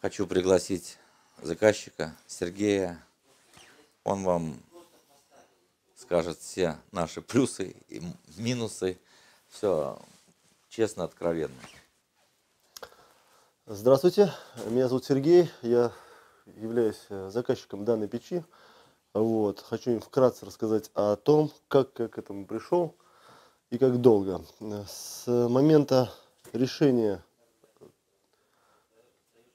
Хочу пригласить заказчика Сергея. Он вам скажет все наши плюсы и минусы. Все честно, откровенно. Здравствуйте, меня зовут Сергей, я являюсь заказчиком данной печи. Хочу им вкратце рассказать о том, как я к этому пришел и как долго. С момента решения,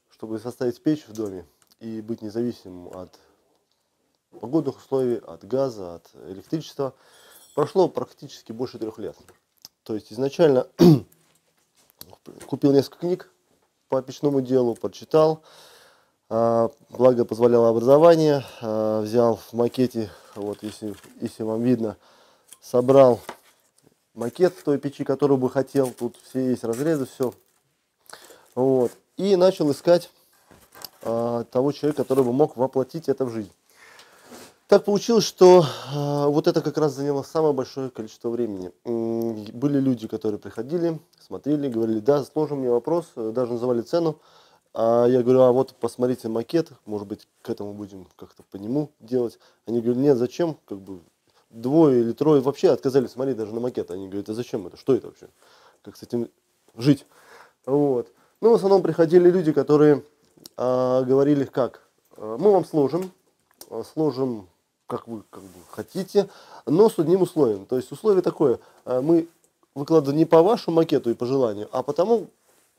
чтобы составить печь в доме и быть независимым от погодных условий, от газа, от электричества, прошло практически больше 3 лет. То есть изначально купил несколько книг по печному делу, прочитал, благо позволяло образование, взял в макете, вот если вам видно, собрал макет той печи, которую бы хотел, тут все есть разрезы, все. И начал искать того человека, который бы мог воплотить это в жизнь. Так получилось, что вот это как раз заняло самое большое количество времени. Были люди, которые приходили, смотрели, говорили: да, сложен мне вопрос, даже называли цену. Я говорю: а вот посмотрите макет, может быть, к этому будем как-то по нему делать. Они говорят: нет, зачем, как бы 2 или 3 вообще отказались смотреть даже на макет. Они говорят: а зачем это, что это вообще, как с этим жить. Ну, в основном приходили люди, которые говорили: как, мы вам сложим, как вы хотите, но с одним условием. То есть условие такое: мы выкладываем не по вашему макету и по желанию, а потому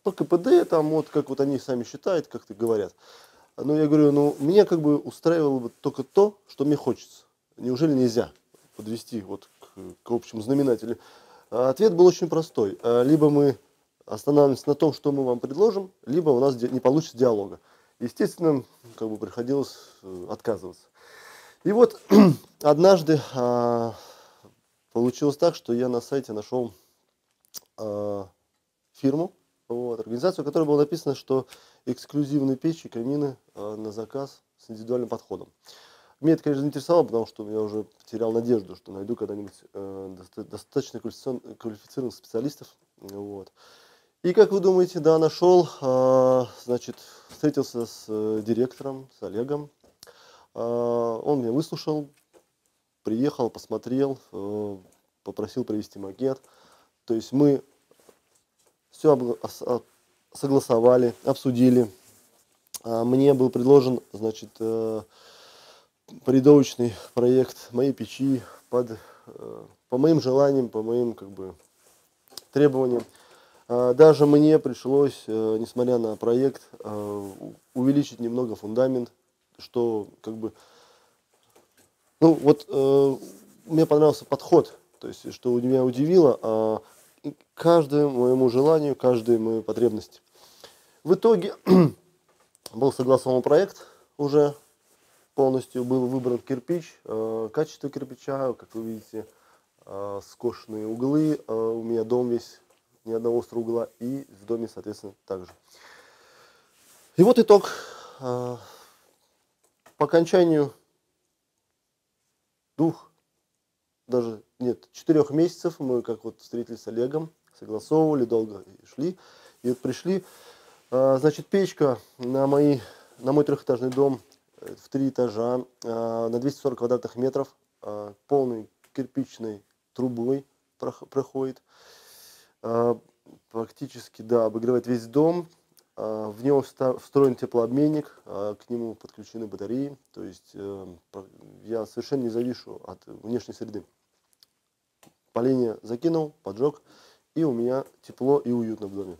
по КПД, там вот как вот они сами считают, как-то говорят. Но я говорю: ну, меня как бы устраивало бы только то, что мне хочется. Неужели нельзя подвести вот к общему знаменателю? Ответ был очень простой: либо мы останавливаемся на том, что мы вам предложим, либо у нас не получится диалога. Естественно, как бы приходилось отказываться. И вот однажды получилось так, что я на сайте нашел фирму, организацию, в которой было написано, что эксклюзивные печи, камины на заказ с индивидуальным подходом. Меня это, конечно, заинтересовало, потому что я уже потерял надежду, что найду когда-нибудь достаточно квалифицированных специалистов. И как вы думаете, да, нашел, встретился с директором, с Олегом. Он меня выслушал, приехал, посмотрел, попросил привезти макет. То есть мы все согласовали, обсудили. Мне был предложен, порядовочный проект моей печи по моим желаниям, по моим требованиям. Даже мне пришлось, несмотря на проект, увеличить немного фундамент, что мне понравился подход, то есть что меня удивило, каждому моему желанию, каждой моей потребности. В итоге был согласован проект уже полностью, был выбран кирпич, качество кирпича, как вы видите, скошенные углы, у меня дом весь, ни одного острого угла, и в доме, соответственно, также. И вот итог. По окончанию 4 месяцев мы встретились с Олегом, согласовывали, долго шли, и вот пришли. Печка на мой 3-этажный дом в 3 этажа, на 240 квадратных метров, полной кирпичной трубой проходит. Практически, да, обогревает весь дом. В него встроен теплообменник, к нему подключены батареи. То есть я совершенно не завишу от внешней среды. Поленья закинул, поджег, и у меня тепло и уютно в доме.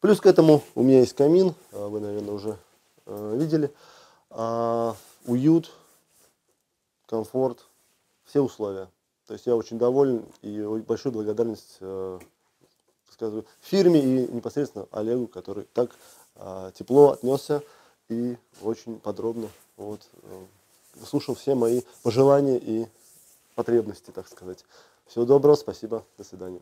Плюс к этому у меня есть камин, вы, наверное, уже видели. Уют, комфорт, все условия. То есть я очень доволен, и большую благодарность фирме и непосредственно Олегу, который так тепло отнесся и очень подробно выслушал все мои пожелания и потребности, так сказать. Всего доброго, спасибо, до свидания.